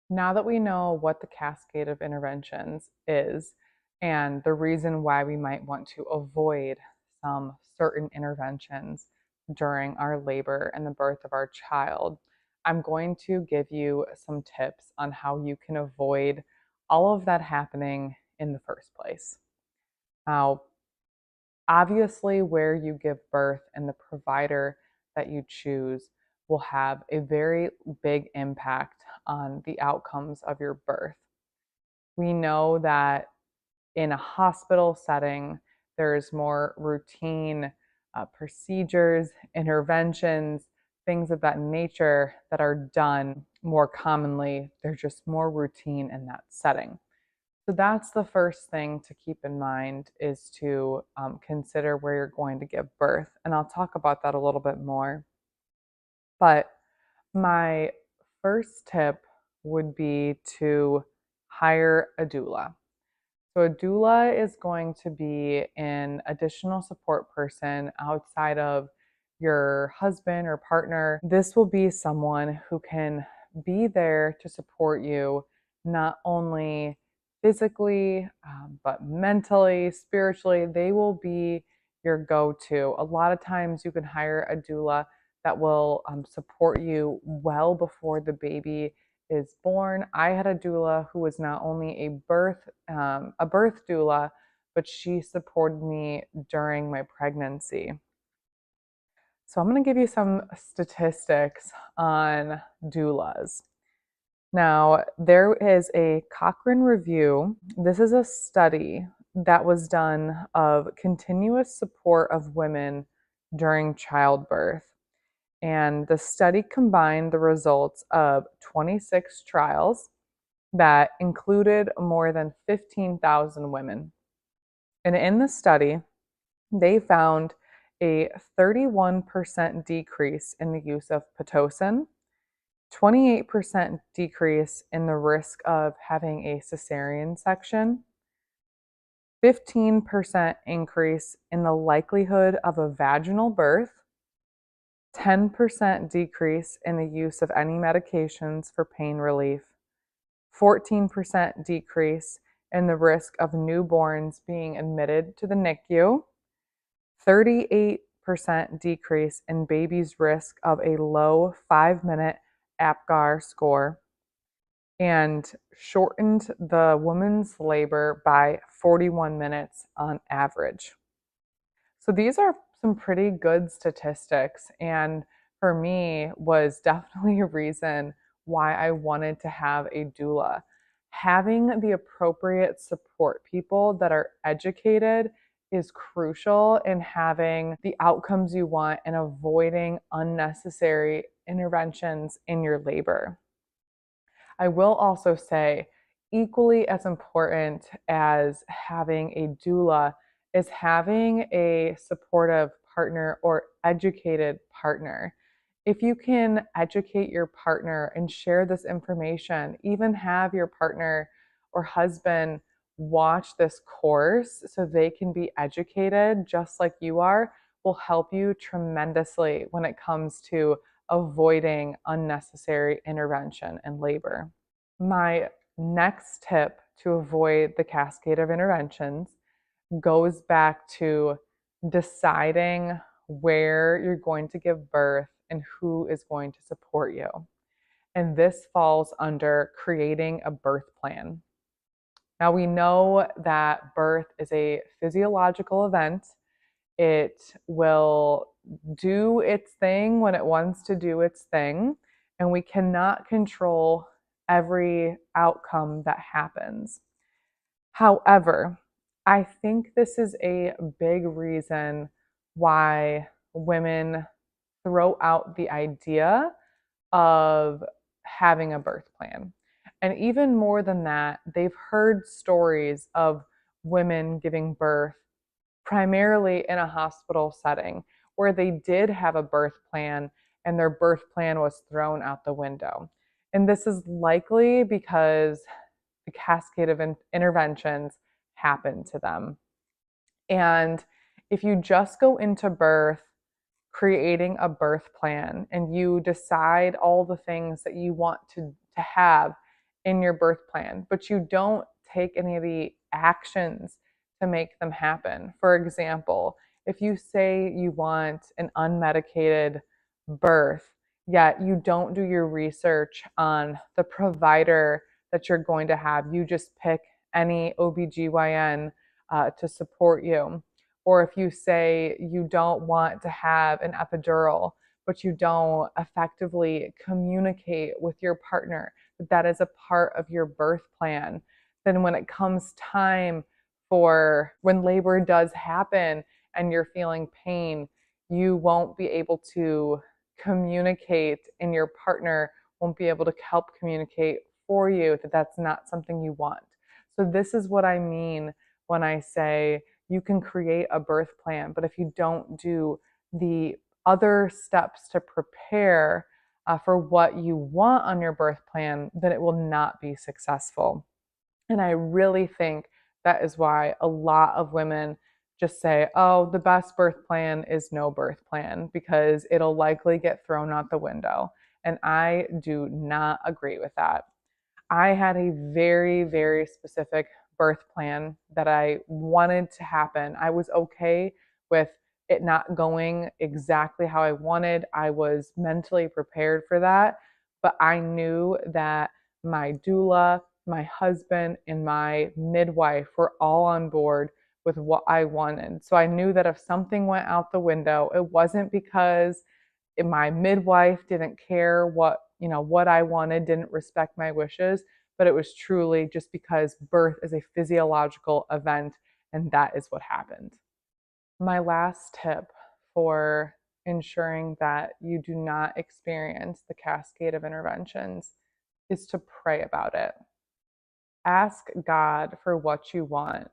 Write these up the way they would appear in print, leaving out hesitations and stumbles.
Now that we know what the cascade of interventions is and the reason why we might want to avoid some certain interventions during our labor and the birth of our child, I'm going to give you some tips on how you can avoid all of that happening in the first place. Now, obviously, where you give birth and the provider that you choose will have a very big impact on the outcomes of your birth. We know that in a hospital setting, there's more routine procedures, interventions, things of that nature that are done more commonly. They're just more routine in that setting. So that's the first thing to keep in mind is to consider where you're going to give birth. And I'll talk about that a little bit more. But my first tip would be to hire a doula. So a doula is going to be an additional support person outside of your husband or partner. This will be someone who can be there to support you not only physically, but mentally, spiritually. They will be your go-to. A lot of times you can hire a doula that will support you well before the baby is born. I had a doula who was not only a birth doula, but she supported me during my pregnancy. So I'm going to give you some statistics on doulas. Now, there is a Cochrane review. This is a study that was done of continuous support of women during childbirth. And the study combined the results of 26 trials that included more than 15,000 women. And in the study, they found a 31% decrease in the use of Pitocin, 28% decrease in the risk of having a cesarean section, 15% increase in the likelihood of a vaginal birth, 10% decrease in the use of any medications for pain relief, 14% decrease in the risk of newborns being admitted to the NICU, 38% decrease in babies' risk of a low 5-minute APGAR score, and shortened the woman's labor by 41 minutes on average. So these are some pretty good statistics, and for me was definitely a reason why I wanted to have a doula. Having the appropriate support people that are educated is crucial in having the outcomes you want and avoiding unnecessary interventions in your labor. I will also say, equally as important as having a doula is having a supportive partner or educated partner. If you can educate your partner and share this information, even have your partner or husband watch this course so they can be educated just like you are, will help you tremendously when it comes to avoiding unnecessary intervention and labor. My next tip to avoid the cascade of interventions goes back to deciding where you're going to give birth and who is going to support you. And this falls under creating a birth plan. Now, we know that birth is a physiological event. It will do its thing when it wants to do its thing, and we cannot control every outcome that happens. However, I think this is a big reason why women throw out the idea of having a birth plan. And even more than that, they've heard stories of women giving birth primarily in a hospital setting where they did have a birth plan and their birth plan was thrown out the window. And this is likely because the cascade of interventions happened to them. And if you just go into birth creating a birth plan and you decide all the things that you want to have in your birth plan, but you don't take any of the actions to make them happen. For example, if you say you want an unmedicated birth, yet you don't do your research on the provider that you're going to have, you just pick any OBGYN to support you. Or if you say you don't want to have an epidural, but you don't effectively communicate with your partner that that is a part of your birth plan, then when it comes time for when labor does happen and you're feeling pain, you won't be able to communicate, and your partner won't be able to help communicate for you that that's not something you want. So this is what I mean when I say you can create a birth plan, but if you don't do the other steps to prepare for what you want on your birth plan, then it will not be successful. And I really think that is why a lot of women just say, oh, the best birth plan is no birth plan because it'll likely get thrown out the window. And I do not agree with that. I had a very, very specific birth plan that I wanted to happen. I was okay with it not going exactly how I wanted. I was mentally prepared for that, but I knew that my doula, my husband, and my midwife were all on board with what I wanted. So I knew that if something went out the window, it wasn't because my midwife didn't care what I wanted, didn't respect my wishes, but it was truly just because birth is a physiological event, and that is what happened. My last tip for ensuring that you do not experience the cascade of interventions is to pray about it. Ask God for what you want.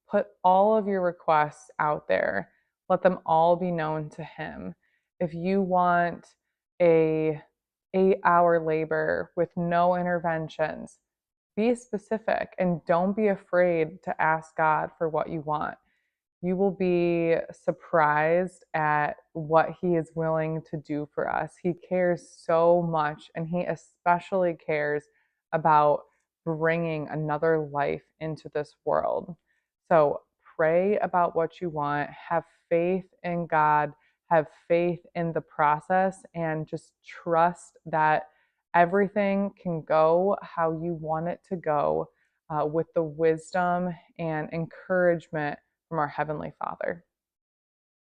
Put all of your requests out there. Let them all be known to Him. If you want a 8-hour labor with no interventions, be specific and don't be afraid to ask God for what you want. You will be surprised at what He is willing to do for us. He cares so much, and He especially cares about bringing another life into this world. So pray about what you want, have faith in God, have faith in the process, and just trust that everything can go how you want it to go with the wisdom and encouragement from our Heavenly Father.